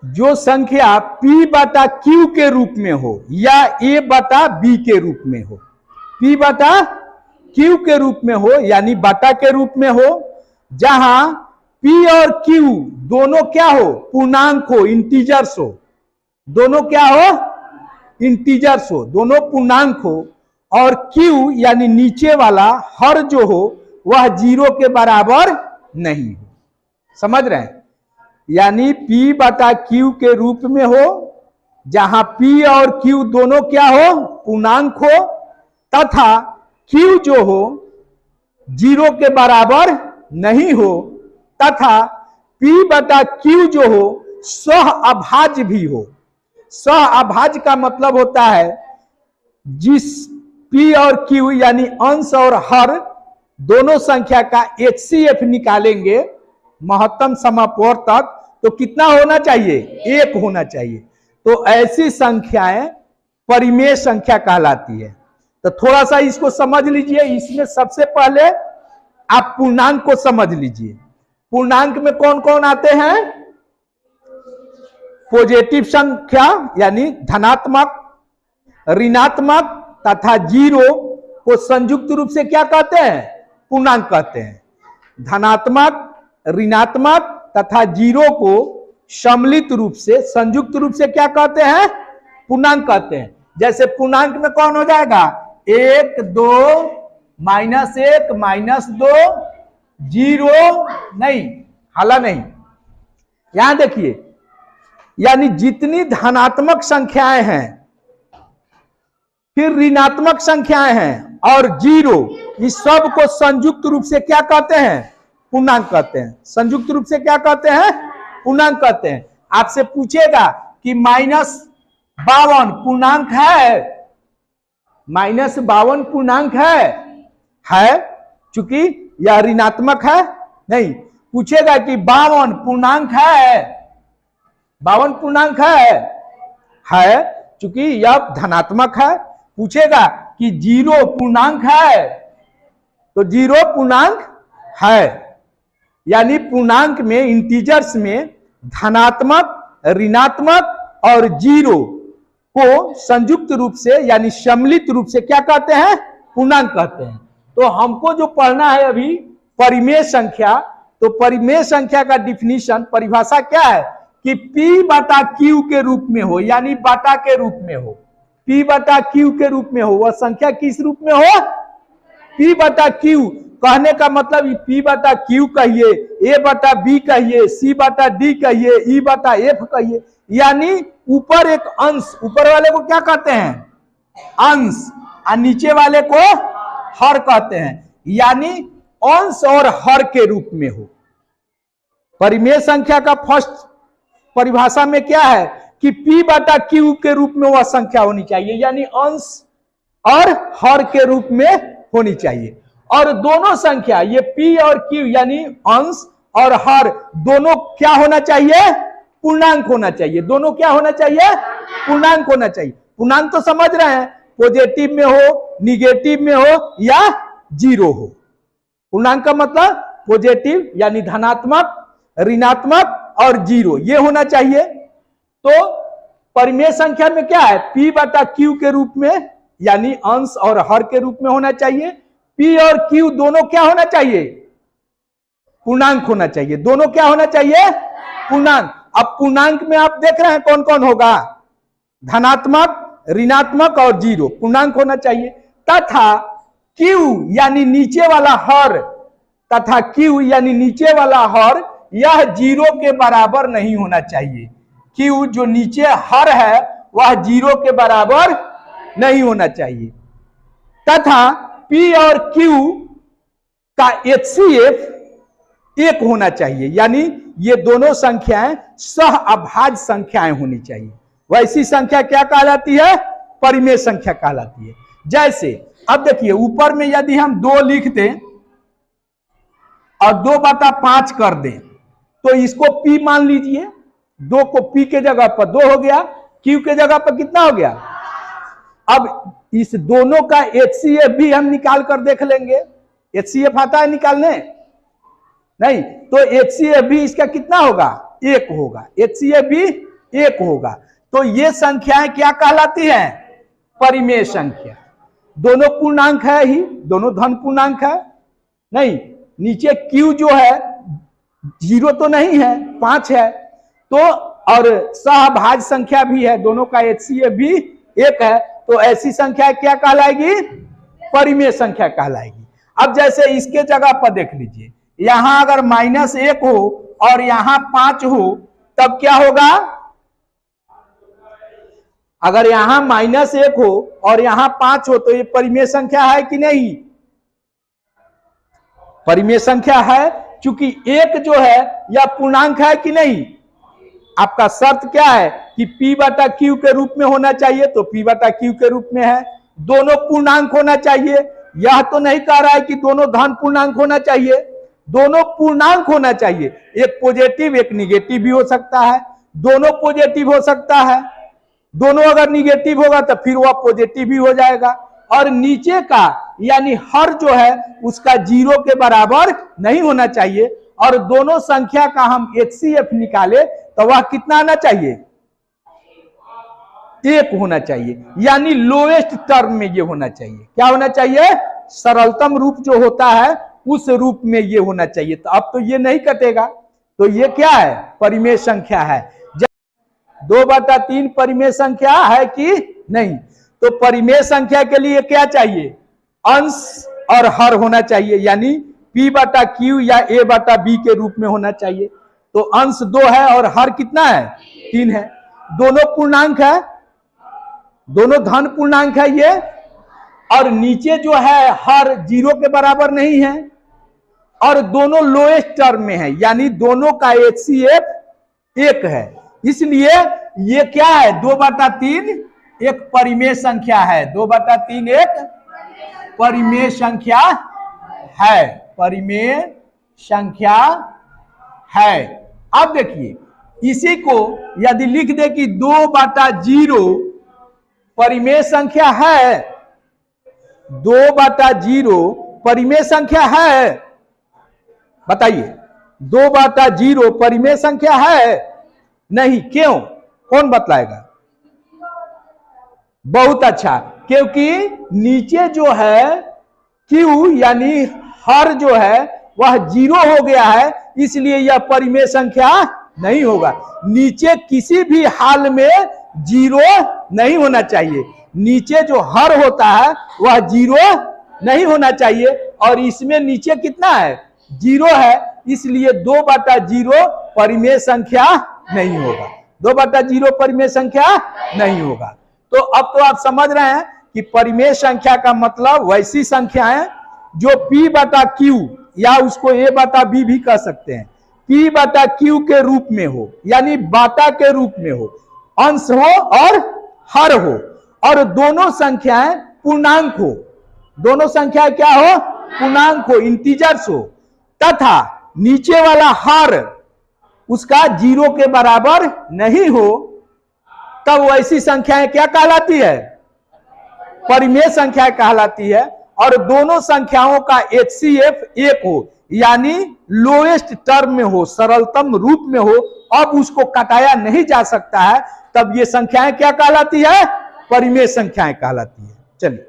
जो संख्या P बटा Q के रूप में हो या A बटा B के रूप में हो, P बटा Q के रूप में हो यानी बटा के रूप में हो, जहां P और Q दोनों क्या हो, पूर्णांक हो, इंटीजर्स हो, दोनों क्या हो, इंटीजर्स हो, दोनों पूर्णांक हो, और Q यानी नीचे वाला हर जो हो वह 0 के बराबर नहीं हो। समझ रहे हैं? यानी P बटा Q के रूप में हो, जहां P और Q दोनों क्या हो, पूर्णांक हो, तथा Q जो हो 0 के बराबर नहीं हो, तथा P बटा Q जो हो सह अभाज्य भी हो। सह अभाज्य का मतलब होता है जिस P और Q यानी अंश और हर दोनों संख्या का HCF निकालेंगे महत्तम समापवर्त तक, तो कितना होना चाहिए, 1 होना चाहिए। तो ऐसी संख्याएं परिमेय संख्या कहलाती है। तो थोड़ा सा इसको समझ लीजिए। इसमें सबसे पहले आप पूर्णांक को समझ लीजिए। पूर्णांक में कौन कौन आते हैं, पॉजिटिव संख्या यानी धनात्मक, ऋणात्मक तथा 0 को संयुक्त रूप से क्या कहते हैं, पूर्णांक कहते हैं। धनात्मक, ऋणात्मक तथा 0 को सम्मिलित रूप से, संयुक्त रूप से क्या कहते हैं, पूर्णांक कहते हैं। जैसे पूर्णांक में कौन हो जाएगा, 1, 2, -1, -2, 0 नहीं, हाला नहीं। यहां देखिए, यानी जितनी धनात्मक संख्याएं हैं, फिर ऋणात्मक संख्याएं हैं और 0, इस सब को संयुक्त रूप से क्या कहते हैं, पूर्णांक कहते हैं। संयुक्त रूप से क्या कहते हैं, पूर्णांक कहते हैं। आपसे पूछेगा कि -52 पूर्णांक है, -52 पूर्णांक है, चूंकि यह ऋणात्मक है, नहीं। पूछेगा कि 52 पूर्णांक है, 52 पूर्णांक है, चूंकि यह धनात्मक है। पूछेगा कि 0 पूर्णांक है, तो 0 पूर्णांक है। यानी पूर्णांक में, इंटीजर्स में धनात्मक, ऋणात्मक और 0 को संयुक्त रूप से यानी सम्मिलित रूप से क्या कहते हैं, पूर्णांक कहते हैं। तो हमको जो पढ़ना है अभी परिमेय संख्या, तो परिमेय संख्या का डिफिनीशन, परिभाषा क्या है कि P बटा Q के रूप में हो, यानी बटा के रूप में हो। P बटा Q के रूप में हो, वह संख्या किस रूप में हो, P बटा Q। कहने का मतलब P बटा Q कहिए, A बटा B कहिए, C बटा D कहिए, E बटा F कहिए। यानी ऊपर एक अंश, ऊपर वाले को क्या कहते हैं, अंश, और नीचे वाले को हर कहते हैं। यानी अंश और हर के रूप में हो। परिमेय संख्या का फर्स्ट परिभाषा में क्या है कि P बटा Q के रूप में वह संख्या होनी चाहिए, यानी अंश और हर के रूप में होनी चाहिए। और दोनों संख्या, ये P और Q यानी अंश और हर दोनों क्या होना चाहिए, पूर्णांक होना चाहिए। दोनों क्या होना चाहिए, पूर्णांक होना चाहिए। पूर्णांक तो समझ रहे हैं, पॉजिटिव में हो, निगेटिव में हो या 0 हो। पूर्णांक का मतलब पॉजिटिव यानी धनात्मक, ऋणात्मक और 0 ये होना चाहिए। तो परिमेय संख्या में क्या है, P बटा Q के रूप में यानी अंश और हर के रूप में होना चाहिए। P और Q दोनों क्या होना चाहिए, पूर्णांक होना चाहिए। दोनों क्या होना चाहिए, पूर्णांक। अब पूर्णांक में आप देख रहे हैं कौन कौन होगा, धनात्मक, ऋणात्मक और 0 पूर्णांक होना चाहिए। तथा Q यानी नीचे वाला हर, तथा Q यानी नीचे वाला हर यह 0 के बराबर नहीं होना चाहिए। Q जो नीचे हर है वह 0 के बराबर नहीं होना चाहिए। तथा P और Q का HCF 1 होना चाहिए, यानी ये दोनों संख्याएं सह अभाज्य संख्याएं होनी चाहिए। वैसी संख्या क्या कहलाती है, परिमेय संख्या कहलाती है। जैसे अब देखिए, ऊपर में यदि हम 2 लिख दें और 2/5 कर दें, तो इसको P मान लीजिए। 2 को P के जगह पर 2 हो गया, Q के जगह पर कितना हो गया। अब इस दोनों का HCF भी हम निकाल कर देख लेंगे। HCF आता है निकालने, नहीं तो HCF भी इसका कितना होगा, एक होगा, HCF भी एक होगा। तो ये संख्याएं क्या कहलाती हैं? परिमेय संख्या। दोनों पूर्णांक है ही, दोनों धन पूर्णांक है नहीं। नीचे Q जो है 0 तो नहीं है, 5 है, तो और सहभाज्य संख्या भी है, दोनों का HCF भी एक है, तो ऐसी संख्या क्या कहलाएगी? परिमेय संख्या कहलाएगी। अब जैसे इसके जगह पर देख लीजिए, यहां अगर -1 हो और यहां 5 हो तब क्या होगा? अगर यहां -1 हो और यहां 5 हो तो ये परिमेय संख्या है कि नहीं? परिमेय संख्या है, क्योंकि एक जो है यह पूर्णांक है कि नहीं? आपका शर्त क्या है कि P/Q के रूप में होना चाहिए, तो P/Q के रूप में है। दोनों पूर्णांक होना चाहिए, यह तो नहीं कह रहा है कि दोनों धन पूर्णांक होना चाहिए, दोनों पूर्णांक होना चाहिए। एक पॉजिटिव एक निगेटिव भी हो सकता है, दोनों पॉजिटिव हो सकता है, दोनों अगर निगेटिव होगा तो फिर वह पॉजिटिव भी हो जाएगा। और नीचे का यानी हर जो है उसका 0 के बराबर नहीं होना चाहिए, और दोनों संख्या का हम HCF निकाले तो वह कितना आना चाहिए? 1 होना चाहिए, यानी लोएस्ट टर्म में ये होना चाहिए। क्या होना चाहिए? सरलतम रूप जो होता है उस रूप में ये होना चाहिए। तो अब तो ये नहीं कटेगा, तो ये क्या है? परिमेय संख्या है। 2/3 परिमेय संख्या है कि नहीं? तो परिमेय संख्या के लिए क्या चाहिए? अंश और हर होना चाहिए, यानी P/Q या A/B के रूप में होना चाहिए। तो अंश 2 है और हर कितना है? 3 है। दोनों पूर्णांक है, दोनों धन पूर्णांक है ये, और नीचे जो है हर 0 के बराबर नहीं है, और दोनों लोएस्ट टर्म में है, यानी दोनों का HCF 1 है। इसलिए ये क्या है? 2/3 एक परिमेय संख्या है। 2/3 एक परिमेय संख्या है, परिमेय संख्या है। अब देखिए, इसी को यदि लिख दे कि 2/0 परिमेय संख्या है, 2/0 परिमेय संख्या है, बताइए 2/0 परिमेय संख्या है? नहीं। क्यों? कौन बतलाएगा? बहुत अच्छा, क्योंकि नीचे जो है Q यानी हर जो है वह 0 हो गया है, इसलिए यह परिमेय संख्या नहीं होगा। नीचे किसी भी हाल में 0 नहीं होना चाहिए, नीचे जो हर होता है वह 0 नहीं होना चाहिए, और इसमें नीचे कितना है? 0 है, इसलिए 2/0 परिमेय संख्या नहीं होगा। 2/0 परिमेय संख्या नहीं होगा। तो अब तो आप समझ रहे हैं कि परिमेय संख्या का मतलब वैसी संख्याएं जो P/Q या उसको A/B भी कह सकते हैं, P/Q के रूप में हो, यानी बाटा के रूप में हो, अंश हो और हर हो, और दोनों संख्याएं पूर्णांक हो। दोनों संख्याएं क्या हो? पूर्णांक हो, इंटीजर्स हो, तथा नीचे वाला हर उसका 0 के बराबर नहीं हो, तब वैसी संख्याएं क्या कहलाती है? परिमेय संख्या कहलाती है। और दोनों संख्याओं का HCF 1 हो, यानी लोएस्ट टर्म में हो, सरलतम रूप में हो, अब उसको कटाया नहीं जा सकता है, तब ये संख्याएं क्या कहलाती है? परिमेय संख्याएं कहलाती है। चलिए।